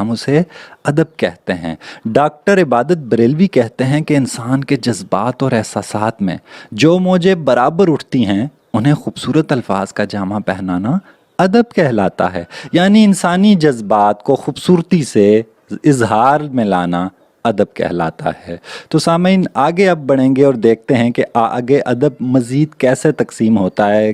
ہم اسے ادب کہتے ہیں۔ ڈاکٹر عبادت بریلوی کہتے ہیں کہ انسان کے جذبات اور احساسات میں جو موجیں برابر اٹھتی ہیں انہیں خوبصورت الفاظ کا جامہ پہنانا ادب کہلاتا ہے، یعنی انسانی جذبات کو خوبصورتی سے اظہار میں لانا ادب کہلاتا ہے۔ تو سامعین آگے اب بڑھیں گے اور دیکھتے ہیں کہ آگے ادب مزید کیسے تقسیم ہوتا ہے۔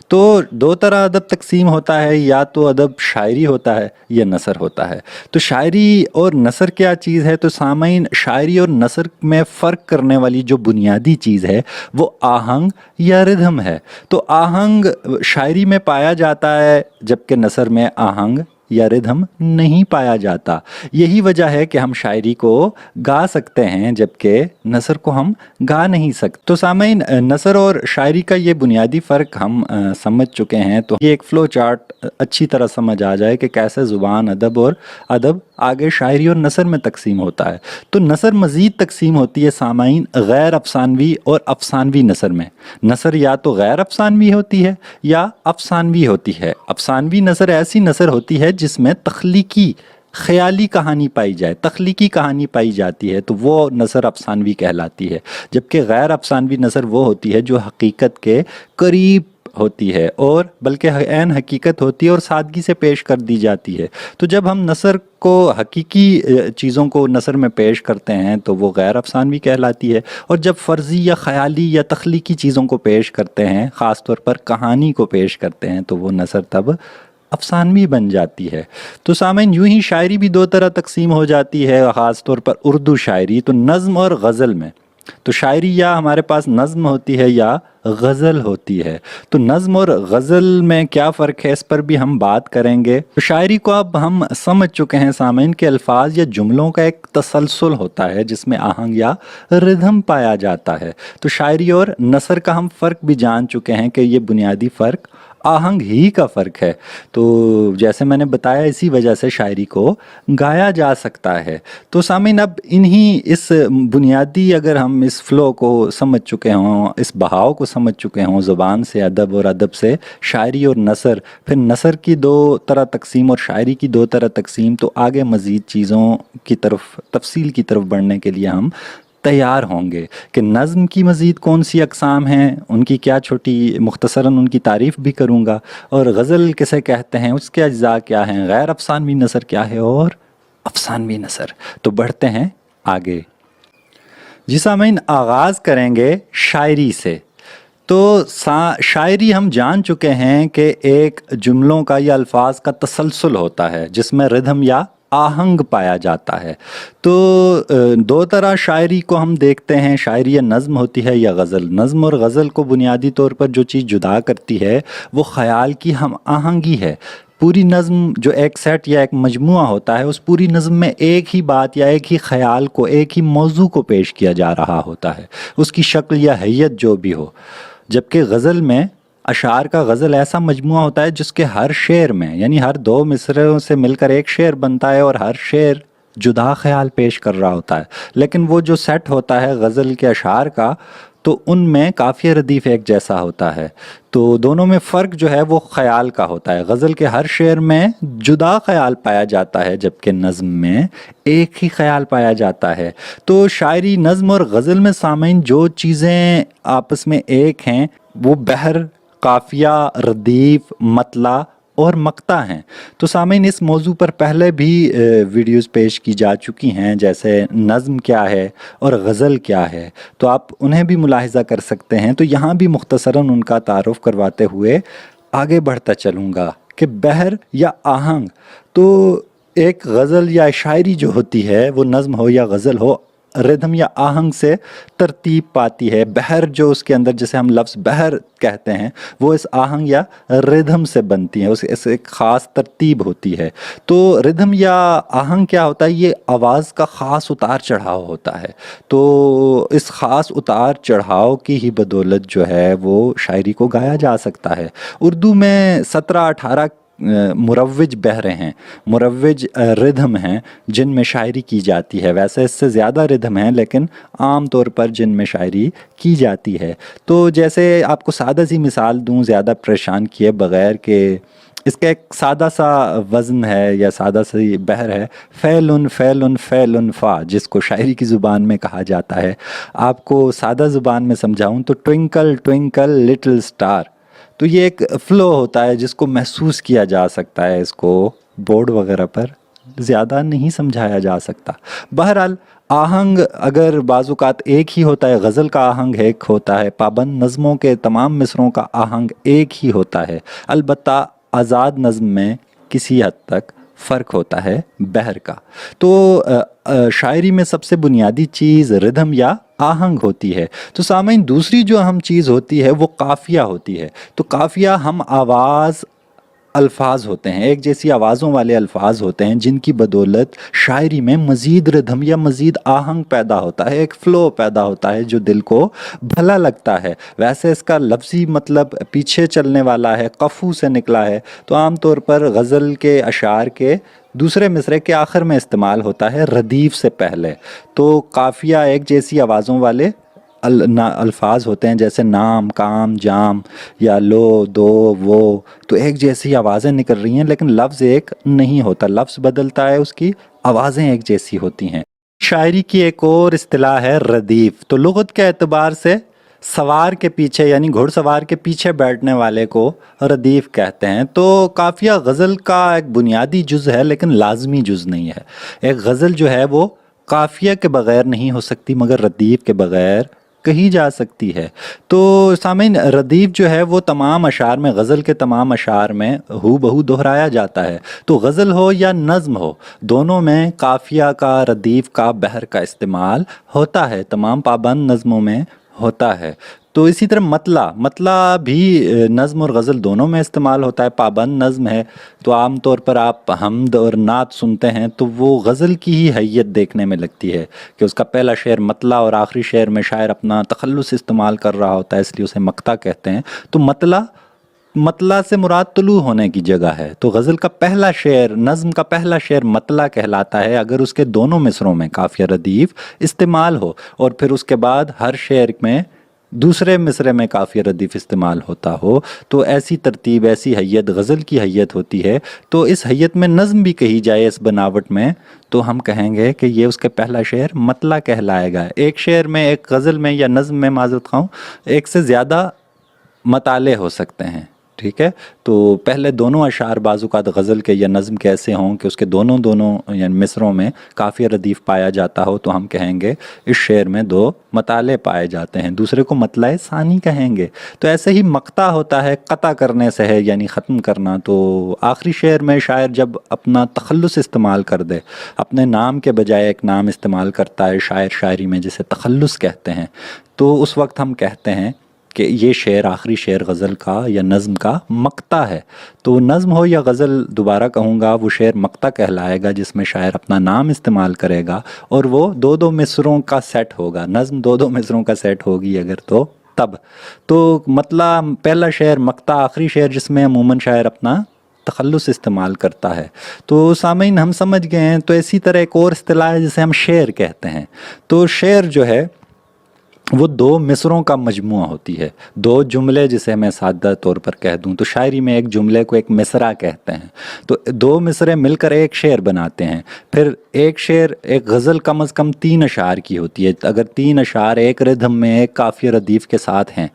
تو دو طرح ادب تقسیم ہوتا ہے، یا تو ادب شاعری ہوتا ہے یا نثر ہوتا ہے۔ تو شاعری اور نثر کیا چیز ہے؟ تو سامعین شاعری اور نثر میں فرق کرنے والی جو بنیادی چیز ہے وہ آہنگ یا ردھم ہے۔ تو آہنگ شاعری میں پایا جاتا ہے جبکہ نثر میں آہنگ یا ردھم نہیں پایا جاتا۔ یہی وجہ ہے کہ ہم شاعری کو گا سکتے ہیں جبکہ نثر کو ہم گا نہیں سکتے۔ تو سامعین نثر اور شاعری کا یہ بنیادی فرق ہم سمجھ چکے ہیں، تو یہ ایک فلو چارٹ اچھی طرح سمجھ آ جائے کہ کیسے زبان، ادب اور ادب آگے شاعری اور نثر میں تقسیم ہوتا ہے۔ تو نثر مزید تقسیم ہوتی ہے سامعین غیر افسانوی اور افسانوی نثر میں۔ نثر یا تو غیر افسانوی ہوتی ہے یا افسانوی ہوتی ہے۔ افسانوی نثر ایسی نثر ہوتی ہے جس میں تخلیقی خیالی کہانی پائی جائے، تخلیقی کہانی پائی جاتی ہے، تو وہ نثر افسانوی کہلاتی ہے۔ جبکہ غیر افسانوی نثر وہ ہوتی ہے جو حقیقت کے قریب ہوتی ہے اور بلکہ عین حقیقت ہوتی ہے اور سادگی سے پیش کر دی جاتی ہے۔ تو جب ہم نثر کو حقیقی چیزوں کو نثر میں پیش کرتے ہیں تو وہ غیر افسانوی کہلاتی ہے، اور جب فرضی یا خیالی یا تخلیقی چیزوں کو پیش کرتے ہیں، خاص طور پر کہانی کو پیش کرتے ہیں، تو وہ نثر تب افسانوی بن جاتی ہے۔ تو سامعین یوں ہی شاعری بھی دو طرح تقسیم ہو جاتی ہے، خاص طور پر اردو شاعری، تو نظم اور غزل میں۔ تو شاعری یا ہمارے پاس نظم ہوتی ہے یا غزل ہوتی ہے۔ تو نظم اور غزل میں کیا فرق ہے اس پر بھی ہم بات کریں گے۔ تو شاعری کو اب ہم سمجھ چکے ہیں سامعین کے الفاظ یا جملوں کا ایک تسلسل ہوتا ہے جس میں آہنگ یا ردھم پایا جاتا ہے۔ تو شاعری اور نثر کا ہم فرق بھی جان چکے ہیں کہ یہ بنیادی فرق آہنگ ہی کا فرق ہے۔ تو جیسے میں نے بتایا اسی وجہ سے شاعری کو گایا جا سکتا ہے۔ تو سامعین اب اس بنیادی اگر ہم اس فلو کو سمجھ چکے ہوں، اس بہاؤ کو سمجھ چکے ہوں، زبان سے ادب اور ادب سے شاعری اور نثر، پھر نثر کی دو طرح تقسیم اور شاعری کی دو طرح تقسیم، تو آگے مزید چیزوں کی طرف تفصیل کی طرف بڑھنے کے لیے ہم تیار ہوں گے کہ نظم کی مزید کون سی اقسام ہیں، ان کی کیا چھوٹی مختصراً ان کی تعریف بھی کروں گا، اور غزل کسے کہتے ہیں، اس کے اجزاء کیا ہیں، غیر افسانوی نثر کیا ہے اور افسانوی نثر۔ تو بڑھتے ہیں آگے۔ جی سامعین آغاز کریں گے شاعری سے۔ تو شاعری ہم جان چکے ہیں کہ ایک جملوں کا یا الفاظ کا تسلسل ہوتا ہے جس میں ردھم یا آہنگ پایا جاتا ہے۔ تو دو طرح شاعری کو ہم دیکھتے ہیں، شاعری یا نظم ہوتی ہے یا غزل۔ نظم اور غزل کو بنیادی طور پر جو چیز جدا کرتی ہے وہ خیال کی ہم آہنگی ہے۔ پوری نظم جو ایک سیٹ یا ایک مجموعہ ہوتا ہے، اس پوری نظم میں ایک ہی بات یا ایک ہی خیال کو، ایک ہی موضوع کو پیش کیا جا رہا ہوتا ہے، اس کی شکل یا حیت جو بھی ہو۔ جبکہ غزل میں اشعار کا غزل ایسا مجموعہ ہوتا ہے جس کے ہر شعر میں، یعنی ہر دو مصرعوں سے مل کر ایک شعر بنتا ہے اور ہر شعر جدا خیال پیش کر رہا ہوتا ہے۔ لیکن وہ جو سیٹ ہوتا ہے غزل کے اشعار کا، تو ان میں قافیہ ردیف ایک جیسا ہوتا ہے۔ تو دونوں میں فرق جو ہے وہ خیال کا ہوتا ہے۔ غزل کے ہر شعر میں جدا خیال پایا جاتا ہے جبکہ نظم میں ایک ہی خیال پایا جاتا ہے۔ تو شاعری، نظم اور غزل میں سامعین جو چیزیں آپس میں ایک ہیں وہ بحر، قافیہ، ردیف، مطلع اور مقطع ہیں۔ تو سامعین اس موضوع پر پہلے بھی ویڈیوز پیش کی جا چکی ہیں، جیسے نظم کیا ہے اور غزل کیا ہے، تو آپ انہیں بھی ملاحظہ کر سکتے ہیں۔ تو یہاں بھی مختصراً ان کا تعارف کرواتے ہوئے آگے بڑھتا چلوں گا کہ بحر یا آہنگ، تو ایک غزل یا شاعری جو ہوتی ہے وہ نظم ہو یا غزل ہو، ردھم یا آہنگ سے ترتیب پاتی ہے۔ بحر جو اس کے اندر جسے ہم لفظ بحر کہتے ہیں وہ اس آہنگ یا ردھم سے بنتی ہے، اس ایک خاص ترتیب ہوتی ہے۔ تو ردھم یا آہنگ کیا ہوتا ہے؟ یہ آواز کا خاص اتار چڑھاؤ ہوتا ہے۔ تو اس خاص اتار چڑھاؤ کی ہی بدولت جو ہے وہ شاعری کو گایا جا سکتا ہے۔ اردو میں 17-18 مروج بحریں ہیں، مروج ردھم ہیں جن میں شاعری کی جاتی ہے۔ ویسے اس سے زیادہ ردھم ہیں لیکن عام طور پر جن میں شاعری کی جاتی ہے۔ تو جیسے آپ کو سادہ سی مثال دوں زیادہ پریشان کیے بغیر کہ اس کا ایک سادہ سا وزن ہے یا سادہ سی بحر ہے، فعلن فعلن فعلن فا، جس کو شاعری کی زبان میں کہا جاتا ہے۔ آپ کو سادہ زبان میں سمجھاؤں تو ٹوئنکل ٹوئنکل لٹل سٹار، تو یہ ایک فلو ہوتا ہے جس کو محسوس کیا جا سکتا ہے، اس کو بورڈ وغیرہ پر زیادہ نہیں سمجھایا جا سکتا۔ بہرحال آہنگ اگر بعض اوقات ایک ہی ہوتا ہے، غزل کا آہنگ ایک ہوتا ہے، پابند نظموں کے تمام مصروں کا آہنگ ایک ہی ہوتا ہے، البتہ آزاد نظم میں کسی حد تک فرق ہوتا ہے بحر کا۔ تو شاعری میں سب سے بنیادی چیز ردھم یا آہنگ ہوتی ہے۔ تو سامعین، دوسری جو اہم چیز ہوتی ہے وہ قافیہ ہوتی ہے۔ تو قافیہ ہم آواز الفاظ ہوتے ہیں، ایک جیسی آوازوں والے الفاظ ہوتے ہیں جن کی بدولت شاعری میں مزید ردھم یا مزید آہنگ پیدا ہوتا ہے، ایک فلو پیدا ہوتا ہے جو دل کو بھلا لگتا ہے۔ ویسے اس کا لفظی مطلب پیچھے چلنے والا ہے، قفو سے نکلا ہے، تو عام طور پر غزل کے اشعار کے دوسرے مصرعے کے آخر میں استعمال ہوتا ہے، ردیف سے پہلے۔ تو قافیہ ایک جیسی آوازوں والے الفاظ ہوتے ہیں، جیسے نام، کام، جام یا لو، دو، وہ، تو ایک جیسی آوازیں نکل رہی ہیں لیکن لفظ ایک نہیں ہوتا، لفظ بدلتا ہے، اس کی آوازیں ایک جیسی ہوتی ہیں۔ شاعری کی ایک اور اصطلاح ہے ردیف۔ تو لغت کے اعتبار سے سوار کے پیچھے یعنی گھڑ سوار کے پیچھے بیٹھنے والے کو ردیف کہتے ہیں۔ تو قافیہ غزل کا ایک بنیادی جز ہے لیکن لازمی جز نہیں ہے۔ ایک غزل جو ہے وہ قافیہ کے بغیر نہیں ہو سکتی مگر ردیف کے بغیر کہی جا سکتی ہے۔ تو سامعین، ردیف جو ہے وہ تمام اشعار میں، غزل کے تمام اشعار میں ہو بہو دہرایا جاتا ہے۔ تو غزل ہو یا نظم ہو، دونوں میں قافیہ کا، ردیف کا، بحر کا استعمال ہوتا ہے، تمام پابند نظموں میں ہوتا ہے۔ تو اسی طرح مطلع بھی نظم اور غزل دونوں میں استعمال ہوتا ہے، پابند نظم ہے تو عام طور پر آپ حمد اور نعت سنتے ہیں تو وہ غزل کی ہی حیت دیکھنے میں لگتی ہے کہ اس کا پہلا شعر مطلع اور آخری شعر میں شاعر اپنا تخلص استعمال کر رہا ہوتا ہے، اس لیے اسے مقطع کہتے ہیں۔ تو مطلع سے مراد طلوع ہونے کی جگہ ہے، تو غزل کا پہلا شعر، نظم کا پہلا شعر مطلع کہلاتا ہے اگر اس کے دونوں مصروں میں قافیہ ردیف استعمال ہو، اور پھر اس کے بعد ہر شعر میں دوسرے مصرعے میں قافیہ ردیف استعمال ہوتا ہو، تو ایسی ترتیب، ایسی حیت غزل کی حیت ہوتی ہے۔ تو اس حیت میں نظم بھی کہی جائے اس بناوٹ میں تو ہم کہیں گے کہ یہ اس کے پہلا شعر مطلع کہلائے گا۔ ایک شعر میں، ایک غزل میں یا نظم میں، معذرت خواہوں، ایک سے زیادہ مطالعے ہو سکتے ہیں، ٹھیک ہے؟ تو پہلے دونوں اشعار بعض اوقات غزل کے یا نظم کے ایسے ہوں کہ اس کے دونوں یعنی مصروں میں قافیہ ردیف پایا جاتا ہو تو ہم کہیں گے اس شعر میں دو مطالعے پائے جاتے ہیں، دوسرے کو مطلع ثانی کہیں گے۔ تو ایسے ہی مقطع ہوتا ہے، قطع کرنے سے ہے یعنی ختم کرنا۔ تو آخری شعر میں شاعر جب اپنا تخلص استعمال کر دے، اپنے نام کے بجائے ایک نام استعمال کرتا ہے شاعر شاعری میں، جسے تخلص کہتے ہیں، تو اس وقت ہم کہتے ہیں کہ یہ شعر، آخری شعر غزل کا یا نظم کا مقطع ہے۔ تو نظم ہو یا غزل، دوبارہ کہوں گا، وہ شعر مقطع کہلائے گا جس میں شاعر اپنا نام استعمال کرے گا اور وہ دو مصروں کا سیٹ ہوگا، نظم دو مصروں کا سیٹ ہوگی اگر تو تب۔ تو مطلع پہلا شعر، مقطع آخری شعر، جس میں عموماً شاعر اپنا تخلص استعمال کرتا ہے۔ تو سامعین، ہم سمجھ گئے ہیں۔ تو اسی طرح ایک اور اصطلاح ہے جسے ہم شعر کہتے ہیں۔ تو شعر جو ہے وہ دو مصروں کا مجموعہ ہوتی ہے، دو جملے، جسے میں سادہ طور پر کہہ دوں تو شاعری میں ایک جملے کو ایک مصرع کہتے ہیں۔ تو دو مصرے مل کر ایک شعر بناتے ہیں۔ پھر ایک شعر، ایک غزل کم از کم 3 اشعار کی ہوتی ہے۔ اگر 3 اشعار ایک ردھم میں، ایک قافیہ ردیف کے ساتھ ہیں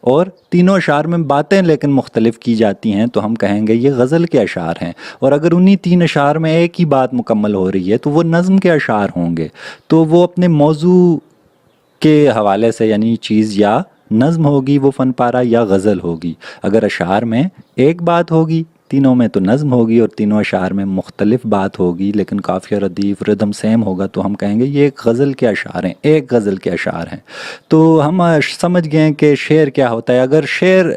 اور تینوں اشعار میں باتیں لیکن مختلف کی جاتی ہیں تو ہم کہیں گے یہ غزل کے اشعار ہیں۔ اور اگر انہی 3 اشعار میں ایک ہی بات مکمل ہو رہی ہے تو وہ نظم کے اشعار ہوں گے۔ تو وہ اپنے موضوع کے حوالے سے، یعنی چیز یا نظم ہوگی وہ فن پارہ، یا غزل ہوگی۔ اگر اشعار میں ایک بات ہوگی تینوں میں تو نظم ہوگی، اور تینوں اشعار میں مختلف بات ہوگی لیکن قافیہ ردیف ردم سیم ہوگا تو ہم کہیں گے یہ ایک غزل کے اشعار ہیں، ایک غزل کے اشعار ہیں۔ تو ہم سمجھ گئے کہ شعر کیا ہوتا ہے۔ اگر شعر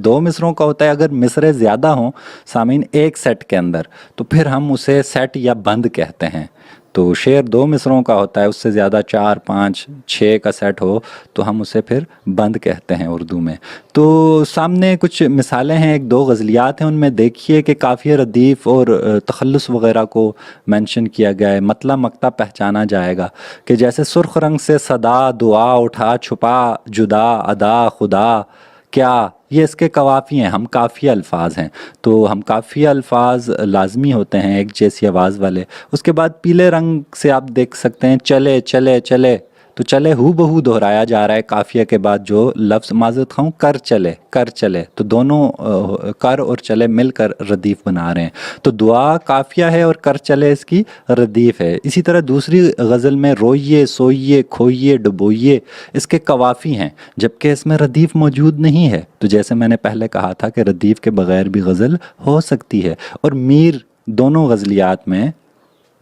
2 مصروں کا ہوتا ہے، اگر مصرے زیادہ ہوں سامعین ایک سیٹ کے اندر، تو پھر ہم اسے سیٹ یا بند کہتے ہیں۔ تو شعر 2 مصروں کا ہوتا ہے، اس سے زیادہ 4، 5، 6 کا سیٹ ہو تو ہم اسے پھر بند کہتے ہیں اردو میں۔ تو سامنے کچھ مثالیں ہیں، 1-2 غزلیات ہیں، ان میں دیکھیے کہ قافیہ ردیف اور تخلص وغیرہ کو مینشن کیا گیا ہے، مطلع مقطع پہچانا جائے گا کہ جیسے سرخ رنگ سے صدا دعا اٹھا چھپا جدا ادا خدا کیا یہ اس کے قوافی ہیں، ہم قافیہ الفاظ ہیں، تو ہم قافیہ الفاظ لازمی ہوتے ہیں ایک جیسی آواز والے۔ اس کے بعد پیلے رنگ سے آپ دیکھ سکتے ہیں چلے چلے چلے، تو چلے ہو بہو دہرایا جا رہا ہے قافیہ کے بعد جو لفظ، معذرت خواہوں، کر چلے کر چلے، تو دونوں کر اور چلے مل کر ردیف بنا رہے ہیں، تو دعا قافیہ ہے اور کر چلے اس کی ردیف ہے۔ اسی طرح دوسری غزل میں روئیے سوئیے کھوئیے ڈبوئیے، اس کے قوافی ہیں جبکہ اس میں ردیف موجود نہیں ہے، تو جیسے میں نے پہلے کہا تھا کہ ردیف کے بغیر بھی غزل ہو سکتی ہے، اور میر دونوں غزلیات میں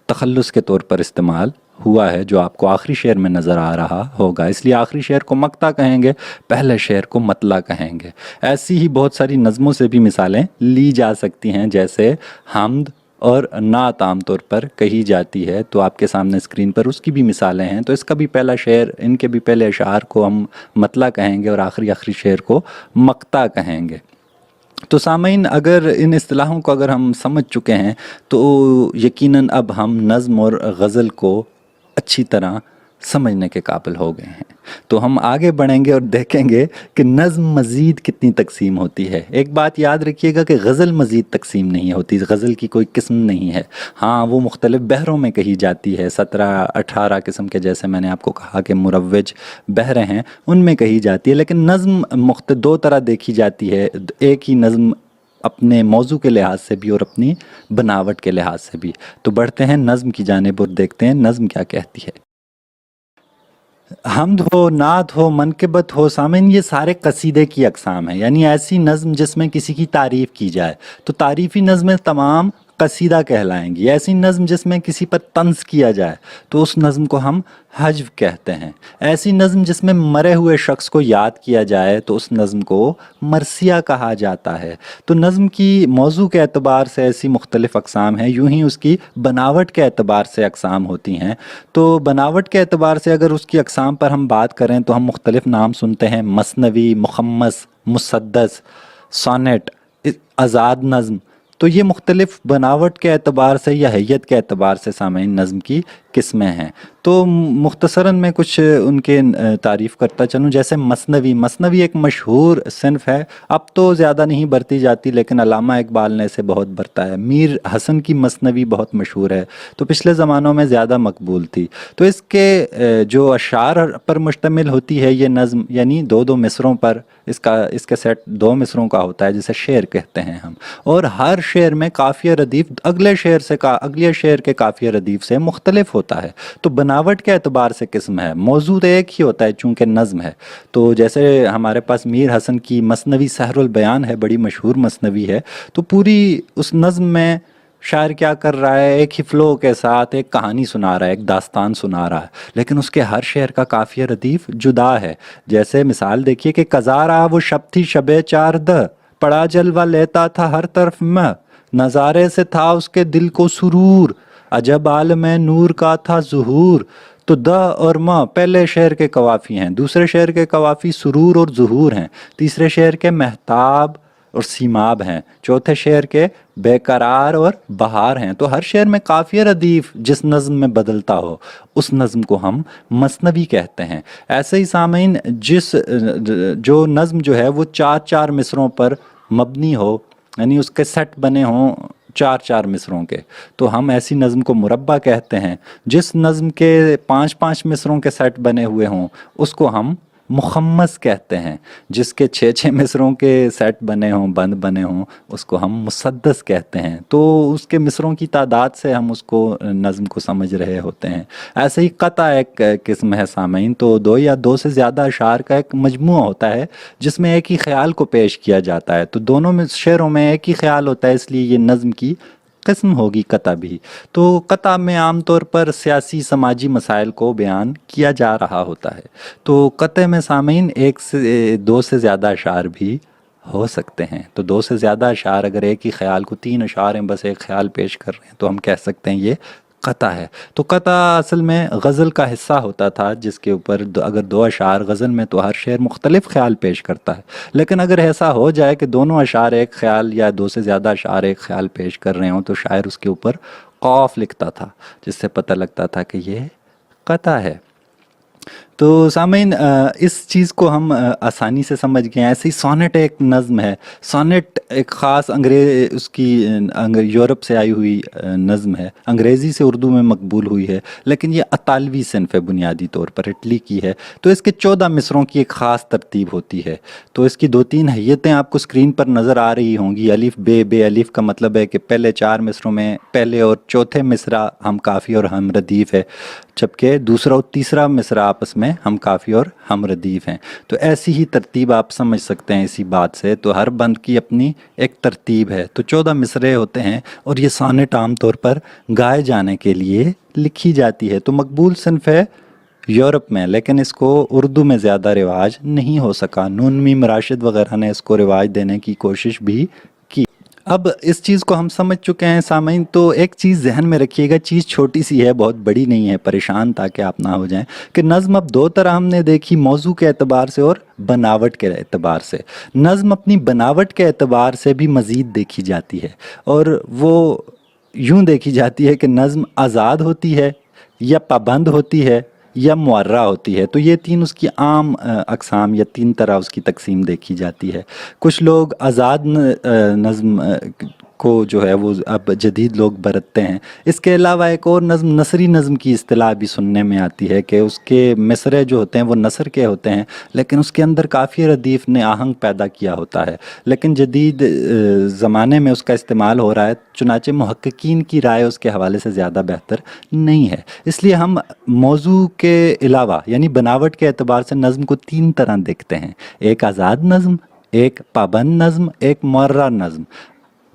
تخلص کے طور پر استعمال ہوا ہے، جو آپ کو آخری شعر میں نظر آ رہا ہوگا، اس لیے آخری شعر کو مقطع کہیں گے، پہلے شعر کو مطلع کہیں گے۔ ایسی ہی بہت ساری نظموں سے بھی مثالیں لی جا سکتی ہیں، جیسے حمد اور نعت عام طور پر کہی جاتی ہے، تو آپ کے سامنے اسکرین پر اس کی بھی مثالیں ہیں، تو اس کا بھی پہلا شعر، ان کے بھی پہلے اشعار کو ہم مطلع کہیں گے اور آخری شعر کو مقطع کہیں گے۔ تو سامعین، اگر ان اصطلاحوں کو اگر ہم سمجھ چکے ہیں تو یقیناً اب ہم نظم اور غزل کو اچھی طرح سمجھنے کے قابل ہو گئے ہیں، تو ہم آگے بڑھیں گے اور دیکھیں گے کہ نظم مزید کتنی تقسیم ہوتی ہے۔ ایک بات یاد رکھیے گا کہ غزل مزید تقسیم نہیں ہوتی، غزل کی کوئی قسم نہیں ہے، ہاں وہ مختلف بحروں میں کہی جاتی ہے، 17-18 قسم کے، جیسے میں نے آپ کو کہا کہ مروج بحریں ہیں، ان میں کہی جاتی ہے، لیکن نظم دو طرح دیکھی جاتی ہے، ایک ہی نظم اپنے موضوع کے لحاظ سے بھی اور اپنی بناوٹ کے لحاظ سے بھی۔ تو بڑھتے ہیں نظم کی جانب اور دیکھتے ہیں نظم کیا کہتی ہے۔ حمد ہو، نعت ہو، منقبت ہو، سامعین، یہ سارے قصیدے کی اقسام ہیں، یعنی ایسی نظم جس میں کسی کی تعریف کی جائے، تو تعریفی نظمیں تمام قصیدہ کہلائیں گی۔ ایسی نظم جس میں کسی پر طنز کیا جائے تو اس نظم کو ہم حجو کہتے ہیں۔ ایسی نظم جس میں مرے ہوئے شخص کو یاد کیا جائے تو اس نظم کو مرثیہ کہا جاتا ہے۔ تو نظم کی موضوع کے اعتبار سے ایسی مختلف اقسام ہیں، یوں ہی اس کی بناوٹ کے اعتبار سے اقسام ہوتی ہیں۔ تو بناوٹ کے اعتبار سے اگر اس کی اقسام پر ہم بات کریں تو ہم مختلف نام سنتے ہیں، مثنوی، مخمس، مسدس، سونیٹ، آزاد نظم، تو یہ مختلف بناوٹ کے اعتبار سے یا حیت کے اعتبار سے سامعین نظم کی قسمیں ہیں۔ تو مختصراً میں کچھ ان کے تعریف کرتا چلوں، جیسے مثنوی ایک مشہور صنف ہے، اب تو زیادہ نہیں برتی جاتی لیکن علامہ اقبال نے اسے بہت برتا ہے۔ میر حسن کی مثنوی بہت مشہور ہے، تو پچھلے زمانوں میں زیادہ مقبول تھی۔ تو اس کے جو اشعار پر مشتمل ہوتی ہے یہ نظم، یعنی دو مصروں پر، اس کے سیٹ 2 مصروں کا ہوتا ہے جسے شعر کہتے ہیں ہم، اور ہر شعر میں قافیہ ردیف اگلے شعر کے قافیہ ردیف سے مختلف ہوتا ہے۔ تو بناوٹ کے اعتبار سے قسم ہے، موضوع ایک ہی ہوتا ہے چونکہ نظم ہے۔ تو جیسے ہمارے پاس میر حسن کی مثنوی سحر البیان ہے، بڑی مشہور مثنوی ہے، تو پوری اس نظم میں شاعر کیا کر رہا ہے، ایک ہی فلو کے ساتھ ایک کہانی سنا رہا ہے، ایک داستان سنا رہا ہے، لیکن اس کے ہر شعر کا قافیہ ردیف جدا ہے۔ جیسے مثال دیکھیے کہ قضا وہ شب تھی شب 4 پڑا جلوہ لیتا تھا ہر طرف میں، نظارے سے تھا اس کے دل کو سرور، عجب عالم نور کا تھا ظہور۔ تو اور پہلے شعر کے قوافی ہیں، دوسرے شعر کے قوافی سرور اور ظہور ہیں، تیسرے شعر کے مہتاب اور سیماب ہیں، چوتھے شعر کے بے قرار اور بہار ہیں۔ تو ہر شعر میں قافیہ ردیف جس نظم میں بدلتا ہو اس نظم کو ہم مثنوی کہتے ہیں۔ ایسے ہی سامعین، جو نظم جو ہے وہ 4 مصروں پر مبنی ہو، یعنی اس کے سیٹ بنے ہوں 4 مصروں کے، تو ہم ایسی نظم کو مربع کہتے ہیں۔ جس نظم کے 5 مصروں کے سیٹ بنے ہوئے ہوں اس کو ہم مخمس کہتے ہیں، جس کے 6 مصروں کے سیٹ بنے ہوں، بند بنے ہوں، اس کو ہم مسدس کہتے ہیں۔ تو اس کے مصروں کی تعداد سے ہم اس کو نظم کو سمجھ رہے ہوتے ہیں۔ ایسے ہی قطع ایک قسم ہے سامعین، تو 2 یا 2 سے زیادہ اشعار کا ایک مجموعہ ہوتا ہے جس میں ایک ہی خیال کو پیش کیا جاتا ہے، تو دونوں میں شعروں میں ایک ہی خیال ہوتا ہے، اس لیے یہ نظم کی قسم ہوگی قطع بھی۔ تو قطع میں عام طور پر سیاسی سماجی مسائل کو بیان کیا جا رہا ہوتا ہے۔ تو قطع میں سامعین 1 سے 2 سے زیادہ اشعار بھی ہو سکتے ہیں۔ تو 2 سے زیادہ اشعار، اگر ایک ہی خیال کو 3 اشعار ہیں بس ایک خیال پیش کر رہے ہیں تو ہم کہہ سکتے ہیں یہ قطع ہے۔ تو قطع اصل میں غزل کا حصہ ہوتا تھا، جس کے اوپر اگر 2 اشعار غزل میں تو ہر شعر مختلف خیال پیش کرتا ہے، لیکن اگر ایسا ہو جائے کہ دونوں اشعار ایک خیال یا 2 سے زیادہ اشعار ایک خیال پیش کر رہے ہوں تو شاعر اس کے اوپر قاف لکھتا تھا، جس سے پتہ لگتا تھا کہ یہ قطع ہے۔ تو سامعین اس چیز کو ہم آسانی سے سمجھ گئے ہیں. ایسے ہی سونٹ ایک نظم ہے. سونٹ ایک خاص اس کی یورپ سے آئی ہوئی نظم ہے, انگریزی سے اردو میں مقبول ہوئی ہے, لیکن یہ اطالوی صنف ہے, بنیادی طور پر اٹلی کی ہے. تو اس کے 14 مصروں کی ایک خاص ترتیب ہوتی ہے. تو اس کی 2-3 حیتیں آپ کو اسکرین پر نظر آ رہی ہوں گی. الف بے الف کا مطلب ہے کہ پہلے 4 مصروں میں پہلے اور چوتھے مصرع ہم کافی اور ہم ردیف ہے, جبکہ دوسرا اور تیسرا مصرع آپس میں ہم کافی اور ہم ردیف ہیں. تو ایسی ہی ترتیب آپ سمجھ سکتے ہیں اسی بات سے. تو ہر بند کی اپنی ایک ترتیب ہے. تو 14 مصرعے ہوتے ہیں, اور یہ سونٹ عام طور پر گائے جانے کے لیے لکھی جاتی ہے. تو مقبول صنف ہے یورپ میں, لیکن اس کو اردو میں زیادہ رواج نہیں ہو سکا. نون میم راشد وغیرہ نے اس کو رواج دینے کی کوشش بھی کی. اب اس چیز کو ہم سمجھ چکے ہیں سامعین, تو ایک چیز ذہن میں رکھیے گا, چیز چھوٹی سی ہے, بہت بڑی نہیں ہے, پریشان تاکہ آپ نہ ہو جائیں, کہ نظم اب 2 طرح ہم نے دیکھی, موضوع کے اعتبار سے اور بناوٹ کے اعتبار سے. نظم اپنی بناوٹ کے اعتبار سے بھی مزید دیکھی جاتی ہے, اور وہ یوں دیکھی جاتی ہے کہ نظم آزاد ہوتی ہے یا پابند ہوتی ہے یا معرہ ہوتی ہے. تو یہ 3 اس کی عام اقسام یا 3 طرح اس کی تقسیم دیکھی جاتی ہے. کچھ لوگ آزاد نظم کو جو ہے وہ اب جدید لوگ برتتے ہیں. اس کے علاوہ ایک اور نظم نثری نظم کی اصطلاح بھی سننے میں آتی ہے, کہ اس کے مصرعے جو ہوتے ہیں وہ نثر کے ہوتے ہیں, لیکن اس کے اندر قافیہ ردیف نے آہنگ پیدا کیا ہوتا ہے. لیکن جدید زمانے میں اس کا استعمال ہو رہا ہے, چنانچہ محققین کی رائے اس کے حوالے سے زیادہ بہتر نہیں ہے. اس لیے ہم موضوع کے علاوہ یعنی بناوٹ کے اعتبار سے نظم کو 3 طرح دیکھتے ہیں, ایک آزاد نظم, ایک پابند نظم, ایک معرہ نظم.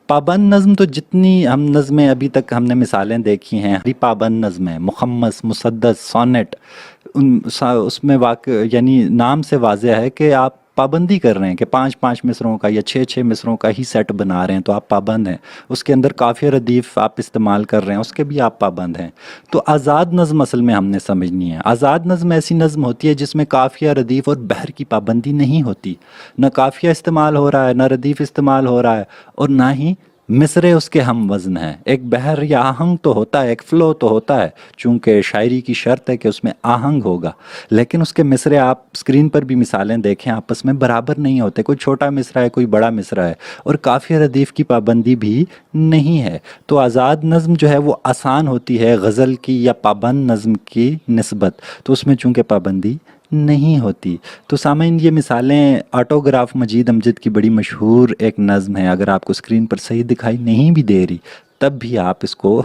پابند نظم تو جتنی ہم نظمیں ابھی تک ہم نے مثالیں دیکھی ہیں, پابند نظم ہے, مخمس, مسدس, سونٹ, اس میں واقع یعنی نام سے واضح ہے کہ آپ پابندی کر رہے ہیں کہ 5-5 مصروں کا یا 6-6 مصروں کا ہی سیٹ بنا رہے ہیں, تو آپ پابند ہیں. اس کے اندر قافیہ ردیف آپ استعمال کر رہے ہیں, اس کے بھی آپ پابند ہیں. تو آزاد نظم اصل میں ہم نے سمجھنی ہے. آزاد نظم ایسی نظم ہوتی ہے جس میں قافیہ ردیف اور بحر کی پابندی نہیں ہوتی. نہ قافیہ استعمال ہو رہا ہے, نہ ردیف استعمال ہو رہا ہے, اور نہ ہی مصرے اس کے ہم وزن ہیں. ایک بحر یا آہنگ تو ہوتا ہے, ایک فلو تو ہوتا ہے, چونکہ شاعری کی شرط ہے کہ اس میں آہنگ ہوگا, لیکن اس کے مصرے آپ سکرین پر بھی مثالیں دیکھیں آپس میں برابر نہیں ہوتے. کوئی چھوٹا مصرع ہے, کوئی بڑا مصرع ہے, اور قافیہ ردیف کی پابندی بھی نہیں ہے. تو آزاد نظم جو ہے وہ آسان ہوتی ہے غزل کی یا پابند نظم کی نسبت, تو اس میں چونکہ پابندی نہیں ہوتی. تو سامعین یہ مثالیں آٹوگراف مجید امجد کی بڑی مشہور ایک نظم ہے. اگر آپ کو اسکرین پر صحیح دکھائی نہیں بھی دے رہی, تب بھی آپ اس کو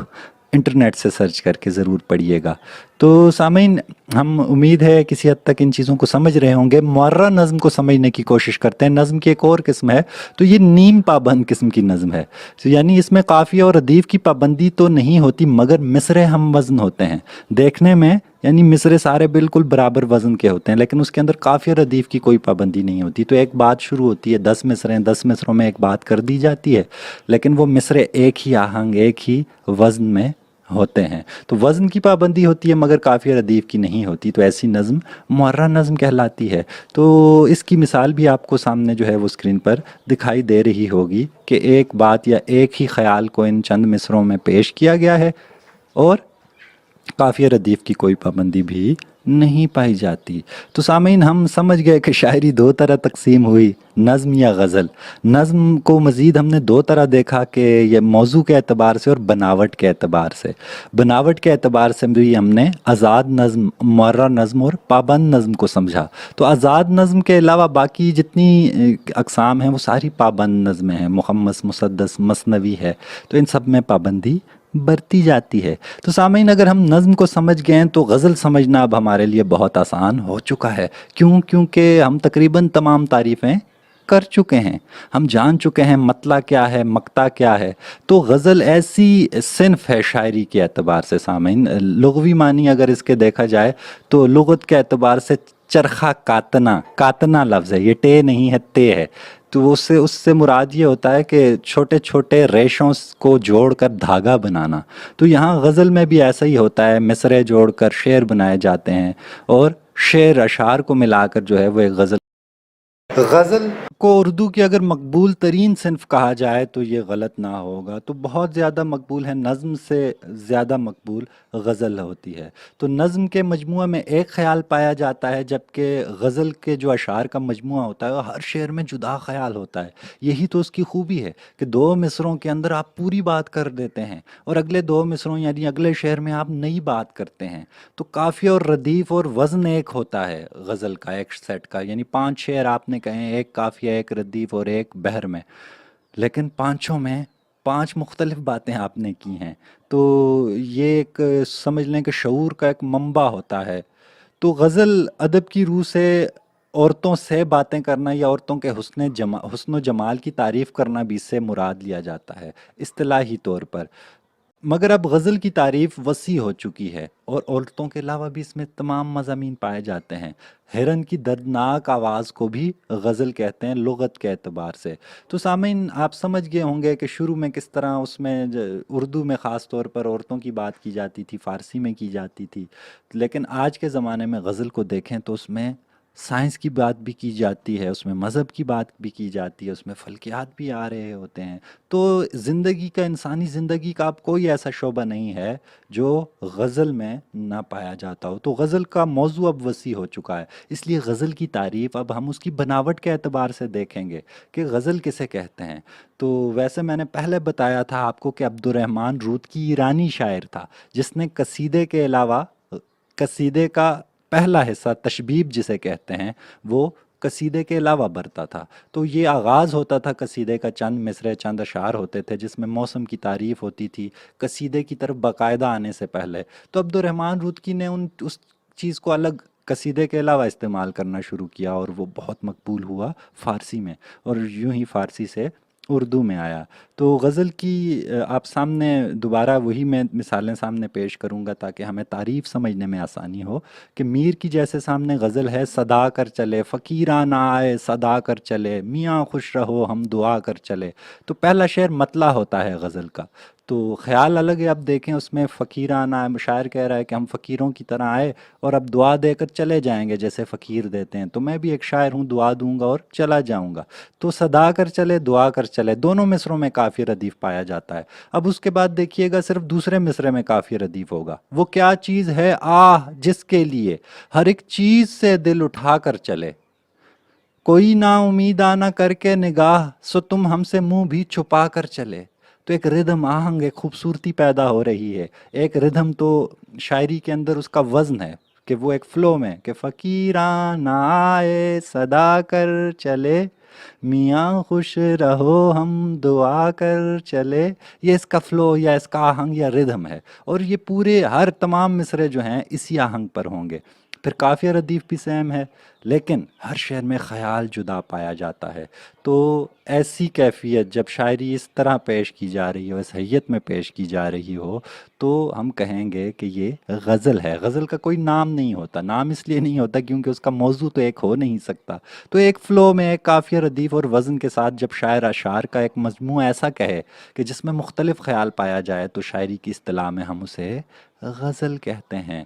انٹرنیٹ سے سرچ کر کے ضرور پڑھیے گا. تو سامعین ہم امید ہے کسی حد تک ان چیزوں کو سمجھ رہے ہوں گے. معرہ نظم کو سمجھنے کی کوشش کرتے ہیں. نظم کی ایک اور قسم ہے, تو یہ نیم پابند قسم کی نظم ہے. یعنی اس میں قافیہ اور ردیف کی پابندی تو نہیں ہوتی, مگر مصرے ہم وزن ہوتے ہیں دیکھنے میں. یعنی مصرے سارے بالکل برابر وزن کے ہوتے ہیں, لیکن اس کے اندر قافیہ ردیف کی کوئی پابندی نہیں ہوتی. تو ایک بات شروع ہوتی ہے, 10 مصرے ہیں, 10 مصروں میں ایک بات کر دی جاتی ہے, لیکن وہ مصرے ایک ہی آہنگ, ایک ہی وزن میں ہوتے ہیں. تو وزن کی پابندی ہوتی ہے مگر قافیہ ردیف کی نہیں ہوتی. تو ایسی نظم معرہ نظم کہلاتی ہے. تو اس کی مثال بھی آپ کو سامنے جو ہے وہ اسکرین پر دکھائی دے رہی ہوگی, کہ ایک بات یا ایک ہی خیال کو ان چند مصروں میں پیش کیا گیا ہے, اور قافیہ ردیف کی کوئی پابندی بھی نہیں پائی جاتی. تو سامعین ہم سمجھ گئے کہ شاعری 2 طرح تقسیم ہوئی, نظم یا غزل. نظم کو مزید ہم نے 2 طرح دیکھا, کہ یہ موضوع کے اعتبار سے اور بناوٹ کے اعتبار سے. بناوٹ کے اعتبار سے بھی ہم نے آزاد نظم, معرہ نظم اور پابند نظم کو سمجھا. تو آزاد نظم کے علاوہ باقی جتنی اقسام ہیں وہ ساری پابند نظمیں ہیں. مخمس, مسدس, مثنوی ہے, تو ان سب میں پابندی برتی جاتی ہے. تو سامعین اگر ہم نظم کو سمجھ گئے تو غزل سمجھنا اب ہمارے لیے بہت آسان ہو چکا ہے. کیونکہ ہم تقریباً تمام تعریفیں کر چکے ہیں, ہم جان چکے ہیں مطلع کیا ہے, مقطع کیا ہے. تو غزل ایسی صنف ہے شاعری کے اعتبار سے سامعین, لغوی معنی اگر اس کے دیکھا جائے تو لغت کے اعتبار سے چرخہ کاتنا, کاتنا لفظ ہے, یہ ٹے نہیں ہے, تے ہے. تو اس سے مراد یہ ہوتا ہے کہ چھوٹے چھوٹے ریشوں کو جوڑ کر دھاگا بنانا. تو یہاں غزل میں بھی ایسا ہی ہوتا ہے, مصرے جوڑ کر شعر بنائے جاتے ہیں, اور شعر اشعار کو ملا کر جو ہے وہ ایک غزل. غزل کو اردو کی اگر مقبول ترین صنف کہا جائے تو یہ غلط نہ ہوگا، تو بہت زیادہ مقبول ہے، نظم سے زیادہ مقبول غزل ہوتی ہے۔ تو نظم کے مجموعہ میں ایک خیال پایا جاتا ہے، جبکہ غزل کے جو اشعار کا مجموعہ ہوتا ہے وہ ہر شعر میں جدا خیال ہوتا ہے۔ یہی تو اس کی خوبی ہے کہ دو مصروں کے اندر آپ پوری بات کر دیتے ہیں اور اگلے دو مصروں یعنی اگلے شعر میں آپ نئی بات کرتے ہیں۔ تو قافیہ اور ردیف اور وزن ایک ہوتا ہے غزل کا، ایک سیٹ کا، یعنی 5 شعر آپ نے کہیں، ایک قافیہ، ایک ردیف اور ایک بحر میں، لیکن پانچوں میں 5 مختلف باتیں آپ نے کی ہیں۔ تو یہ ایک سمجھ لیں کہ شعور کا ایک منبع ہوتا ہے۔ تو غزل ادب کی روح سے عورتوں سے باتیں کرنا یا عورتوں کے حسن و جمال کی تعریف کرنا بھی اس سے مراد لیا جاتا ہے اصطلاحی طور پر۔ مگر اب غزل کی تعریف وسیع ہو چکی ہے اور عورتوں کے علاوہ بھی اس میں تمام مضامین پائے جاتے ہیں۔ ہرن کی دردناک آواز کو بھی غزل کہتے ہیں لغت کے اعتبار سے۔ تو سامعین، آپ سمجھ گئے ہوں گے کہ شروع میں کس طرح اس میں اردو میں خاص طور پر عورتوں کی بات کی جاتی تھی، فارسی میں کی جاتی تھی، لیکن آج کے زمانے میں غزل کو دیکھیں تو اس میں سائنس کی بات بھی کی جاتی ہے، اس میں مذہب کی بات بھی کی جاتی ہے، اس میں فلکیات بھی آ رہے ہوتے ہیں۔ تو زندگی کا، انسانی زندگی کا اب کوئی ایسا شعبہ نہیں ہے جو غزل میں نہ پایا جاتا ہو۔ تو غزل کا موضوع اب وسیع ہو چکا ہے، اس لیے غزل کی تعریف اب ہم اس کی بناوٹ کے اعتبار سے دیکھیں گے کہ غزل کسے کہتے ہیں۔ تو ویسے میں نے پہلے بتایا تھا آپ کو کہ عبدالرحمن رودکی ایرانی شاعر تھا جس نے قصیدے کے علاوہ، قصیدے کا پہلا حصہ تشبیب جسے کہتے ہیں، وہ قصیدے کے علاوہ برتا تھا۔ تو یہ آغاز ہوتا تھا قصیدے کا، چند مصرے، چند اشعار ہوتے تھے جس میں موسم کی تعریف ہوتی تھی قصیدے کی طرف باقاعدہ آنے سے پہلے۔ تو عبدالرحمن رودکی نے اس چیز کو الگ قصیدے کے علاوہ استعمال کرنا شروع کیا اور وہ بہت مقبول ہوا فارسی میں، اور یوں ہی فارسی سے اردو میں آیا۔ تو غزل کی آپ سامنے دوبارہ وہی میں مثالیں سامنے پیش کروں گا تاکہ ہمیں تعریف سمجھنے میں آسانی ہو کہ میر کی جیسے سامنے غزل ہے، صدا کر چلے فقیران آئے صدا کر چلے، میاں خوش رہو ہم دعا کر چلے۔ تو پہلا شعر مطلع ہوتا ہے غزل کا، تو خیال الگ ہے۔ اب دیکھیں اس میں فقیران آئے، شاعر کہہ رہا ہے کہ ہم فقیروں کی طرح آئے اور اب دعا دے کر چلے جائیں گے جیسے فقیر دیتے ہیں، تو میں بھی ایک شاعر ہوں، دعا دوں گا اور چلا جاؤں گا۔ تو صدا کر چلے، دعا کر چلے، دونوں مصروں میں کافی ردیف پایا جاتا ہے۔ اب اس کے بعد دیکھیے گا صرف دوسرے مصرے میں کافی ردیف ہوگا، وہ کیا چیز ہے آہ جس کے لیے ہر ایک چیز سے دل اٹھا کر چلے، کوئی نا امیدہ نہ کر کے نگاہ سو تم ہم سے منہ بھی چھپا کر چلے۔ تو ایک ردھم، آہنگ، ایک خوبصورتی پیدا ہو رہی ہے، ایک ردھم تو شاعری کے اندر اس کا وزن ہے کہ وہ ایک فلو میں کہ فقیران آئے صدا کر چلے، میاں خوش رہو ہم دعا کر چلے، یہ اس کا فلو یا اس کا آہنگ یا ردھم ہے، اور یہ پورے ہر تمام مصرے جو ہیں اسی آہنگ پر ہوں گے۔ پھر قافیہ ردیف بھی سیم ہے، لیکن ہر شعر میں خیال جدا پایا جاتا ہے۔ تو ایسی کیفیت جب شاعری اس طرح پیش کی جا رہی ہو، اس حیت میں پیش کی جا رہی ہو، تو ہم کہیں گے کہ یہ غزل ہے۔ غزل کا کوئی نام نہیں ہوتا، نام اس لیے نہیں ہوتا کیونکہ اس کا موضوع تو ایک ہو نہیں سکتا۔ تو ایک فلو میں، ایک قافیہ ردیف اور وزن کے ساتھ جب شاعر اشعار کا ایک مجموعہ ایسا کہے کہ جس میں مختلف خیال پایا جائے تو شاعری کی اصطلاح میں ہم اسے غزل کہتے ہیں۔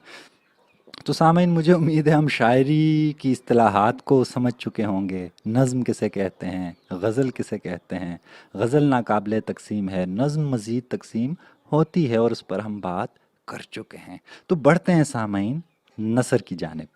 تو سامعین، مجھے امید ہے ہم شاعری کی اصطلاحات کو سمجھ چکے ہوں گے، نظم کسے کہتے ہیں، غزل کسے کہتے ہیں۔ غزل ناقابل تقسیم ہے، نظم مزید تقسیم ہوتی ہے، اور اس پر ہم بات کر چکے ہیں۔ تو بڑھتے ہیں سامعین نثر کی جانب۔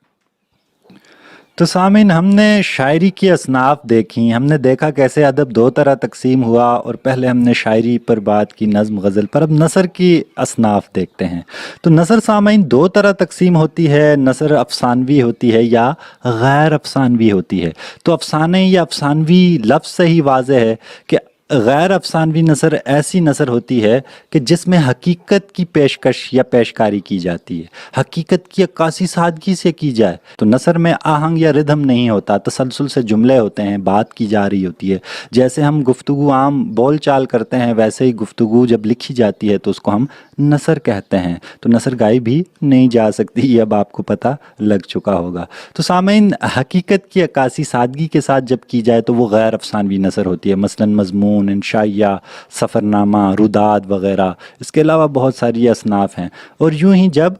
تو سامعین، ہم نے شاعری کی اصناف دیکھی، ہم نے دیکھا کیسے ادب 2 طرح تقسیم ہوا، اور پہلے ہم نے شاعری پر بات کی، نظم غزل پر۔ اب نثر کی اصناف دیکھتے ہیں۔ تو نثر سامعین 2 طرح تقسیم ہوتی ہے، نثر افسانوی ہوتی ہے یا غیر افسانوی ہوتی ہے۔ تو افسانے یا افسانوی لفظ سے ہی واضح ہے کہ غیر افسانوی نثر ایسی نثر ہوتی ہے کہ جس میں حقیقت کی پیشکش یا پیشکاری کی جاتی ہے، حقیقت کی عکاسی سادگی سے کی جائے۔ تو نثر میں آہنگ یا ردھم نہیں ہوتا، تسلسل سے جملے ہوتے ہیں، بات کی جا رہی ہوتی ہے۔ جیسے ہم گفتگو عام بول چال کرتے ہیں، ویسے ہی گفتگو جب لکھی جاتی ہے تو اس کو ہم نثر کہتے ہیں۔ تو نثر گائی بھی نہیں جا سکتی، یہ اب آپ کو پتہ لگ چکا ہوگا۔ تو سامعین، حقیقت کی عکاسی سادگی کے ساتھ جب کی جائے تو وہ غیر افسانوی نثر ہوتی ہے، مثلاً مضمون، انشائیہ، سفرنامہ، روداد وغیرہ۔ اس کے علاوہ بہت ساری اصناف ہیں۔ اور یوں ہی جب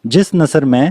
جس نثر میں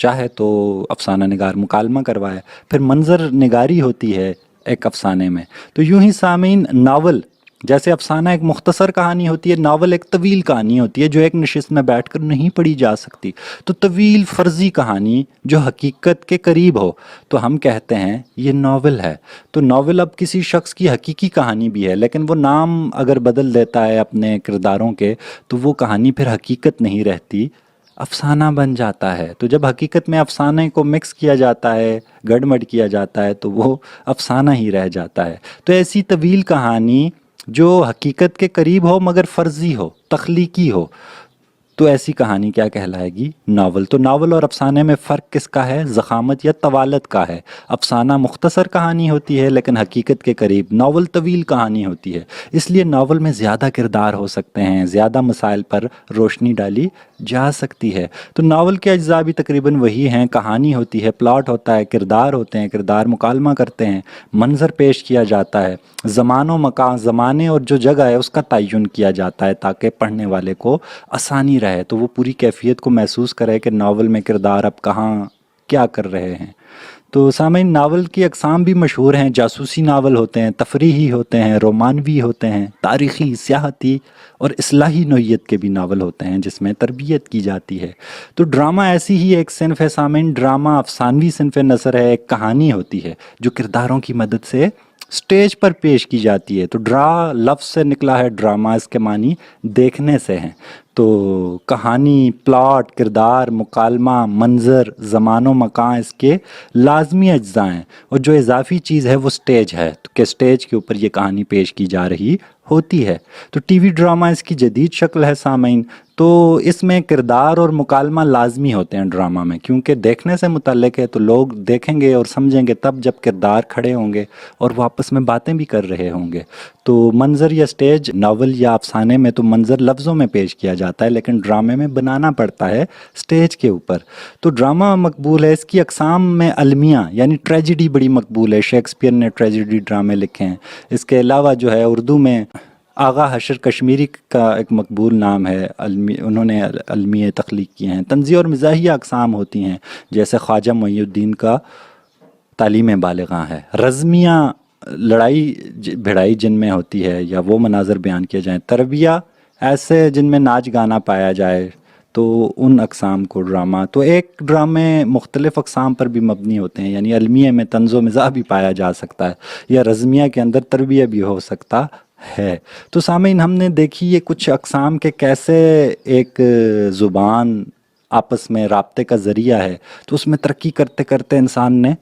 چاہے تو افسانہ نگار مکالمہ کروائے، پھر منظر نگاری ہوتی ہے ایک افسانے میں۔ تو یوں ہی سامعین، ناول جیسے افسانہ ایک مختصر کہانی ہوتی ہے، ناول ایک طویل کہانی ہوتی ہے جو ایک نشست میں بیٹھ کر نہیں پڑھی جا سکتی۔ تو طویل فرضی کہانی جو حقیقت کے قریب ہو تو ہم کہتے ہیں یہ ناول ہے۔ تو ناول اب کسی شخص کی حقیقی کہانی بھی ہے، لیکن وہ نام اگر بدل دیتا ہے اپنے کرداروں کے تو وہ کہانی پھر حقیقت نہیں رہتی، افسانہ بن جاتا ہے۔ تو جب حقیقت میں افسانے کو مکس کیا جاتا ہے، گڑمڑ کیا جاتا ہے، تو وہ افسانہ ہی رہ جاتا ہے۔ تو ایسی طویل کہانی جو حقیقت کے قریب ہو مگر فرضی ہو، تخلیقی ہو، تو ایسی کہانی کیا کہلائے گی؟ ناول۔ تو ناول اور افسانے میں فرق کس کا ہے؟ ضخامت یا طوالت کا ہے۔ افسانہ مختصر کہانی ہوتی ہے لیکن حقیقت کے قریب، ناول طویل کہانی ہوتی ہے، اس لیے ناول میں زیادہ کردار ہو سکتے ہیں، زیادہ مسائل پر روشنی ڈالی جا سکتی ہے۔ تو ناول کے اجزاء بھی تقریباً وہی ہیں، کہانی ہوتی ہے، پلاٹ ہوتا ہے، کردار ہوتے ہیں، کردار مکالمہ کرتے ہیں، منظر پیش کیا جاتا ہے، زمان و مکان، زمانے اور جو جگہ ہے اس کا تعین کیا جاتا ہے تاکہ پڑھنے والے کو آسانی رہے، تو وہ پوری کیفیت کو محسوس کرے کہ ناول میں کردار اب کہاں کیا کر رہے ہیں۔ تو سامعین، ناول کی اقسام بھی مشہور ہیں، جاسوسی ناول ہوتے ہیں، تفریحی ہوتے ہیں، رومانوی ہوتے ہیں، تاریخی، سیاحتی اور اصلاحی نوعیت کے بھی ناول ہوتے ہیں جس میں تربیت کی جاتی ہے۔ تو ڈرامہ ایسی ہی ایک صنف ہے سامعین، ڈرامہ افسانوی صنف نثر ہے، ایک کہانی ہوتی ہے جو کرداروں کی مدد سے سٹیج پر پیش کی جاتی ہے۔ تو ڈرا لفظ سے نکلا ہے ڈرامہ، اس کے معنی دیکھنے سے ہیں۔ تو کہانی، پلاٹ، کردار، مکالمہ، منظر، زمان و مکان اس کے لازمی اجزاء ہیں، اور جو اضافی چیز ہے وہ سٹیج ہے کہ سٹیج کے اوپر یہ کہانی پیش کی جا رہی ہوتی ہے۔ تو ٹی وی ڈرامہ اس کی جدید شکل ہے سامعین۔ تو اس میں کردار اور مکالمہ لازمی ہوتے ہیں ڈرامہ میں، کیونکہ دیکھنے سے متعلق ہے، تو لوگ دیکھیں گے اور سمجھیں گے تب جب کردار کھڑے ہوں گے اور وہ آپس میں باتیں بھی کر رہے ہوں گے۔ تو منظر یا سٹیج، ناول یا افسانے میں تو منظر لفظوں میں پیش کیا جاتا ہے لیکن ڈرامے میں بنانا پڑتا ہے سٹیج کے اوپر۔ تو ڈرامہ مقبول ہے، اس کی اقسام میں المیہ یعنی ٹریجڈی بڑی مقبول ہے، شیکسپیئر نے ٹریجڈی ڈرامے لکھے ہیں۔ اس کے علاوہ جو ہے اردو میں آغا حشر کشمیری کا ایک مقبول نام ہے، انہوں نے المیہ تخلیق کیے ہیں۔ طنزی اور مزاحیہ اقسام ہوتی ہیں جیسے خواجہ معین الدین کا تعلیم بالغاں ہے۔ رزمیہ لڑائی بھڑائی جن میں ہوتی ہے یا وہ مناظر بیان کیے جائیں۔ تربیہ ایسے جن میں ناچ گانا پایا جائے، تو ان اقسام کو ڈرامہ۔ تو ایک ڈرامے مختلف اقسام پر بھی مبنی ہوتے ہیں، یعنی المیہ میں طنز و مزاح بھی پایا جا سکتا ہے یا رزمیہ کے اندر تربیہ بھی ہو سکتا ہے۔ تو سامعین، ہم نے دیکھی یہ کچھ اقسام کے کیسے ایک زبان آپس میں رابطے کا ذریعہ ہے، تو اس میں ترقی کرتے کرتے انسان نے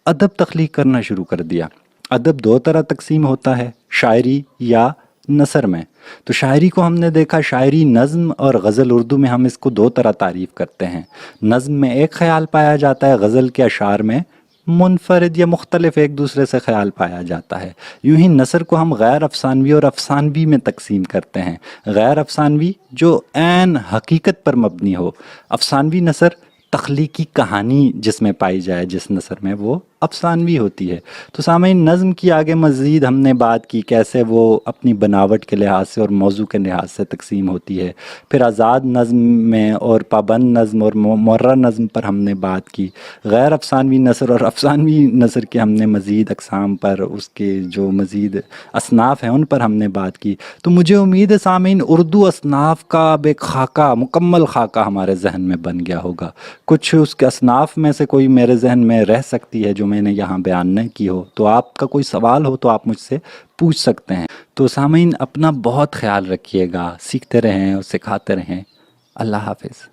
ادب تخلیق کرنا شروع کر دیا۔ ادب دو طرح تقسیم ہوتا ہے، شاعری یا نثر میں۔ تو شاعری کو ہم نے دیکھا، شاعری نظم اور غزل، اردو میں ہم اس کو دو طرح تعریف کرتے ہیں۔ نظم میں ایک خیال پایا جاتا ہے، غزل کے اشعار میں منفرد یا مختلف ایک دوسرے سے خیال پایا جاتا ہے۔ یوں ہی نثر کو ہم غیر افسانوی اور افسانوی میں تقسیم کرتے ہیں۔ غیر افسانوی جو عین حقیقت پر مبنی ہو، افسانوی نثر تخلیقی کہانی جس میں پائی جائے، جس نثر میں، وہ افسانوی ہوتی ہے۔ تو سامعین، نظم کی آگے مزید ہم نے بات کی کیسے وہ اپنی بناوٹ کے لحاظ سے اور موضوع کے لحاظ سے تقسیم ہوتی ہے۔ پھر آزاد نظم میں اور پابند نظم اور معرہ نظم پر ہم نے بات کی۔ غیر افسانوی نثر اور افسانوی نثر کے ہم نے مزید اقسام پر، اس کے جو مزید اصناف ہیں ان پر ہم نے بات کی۔ تو مجھے امید ہے سامعین اردو اصناف کا اب ایک خاکہ، مکمل خاکہ ہمارے ذہن میں بن گیا ہوگا۔ کچھ اس کے اصناف میں سے کوئی میرے ذہن میں رہ سکتی ہے جو میں نے یہاں بیان نہ کی ہو، تو آپ کا کوئی سوال ہو تو آپ مجھ سے پوچھ سکتے ہیں۔ تو سامعین، اپنا بہت خیال رکھیے گا، سیکھتے رہیں اور سکھاتے رہیں۔ اللہ حافظ۔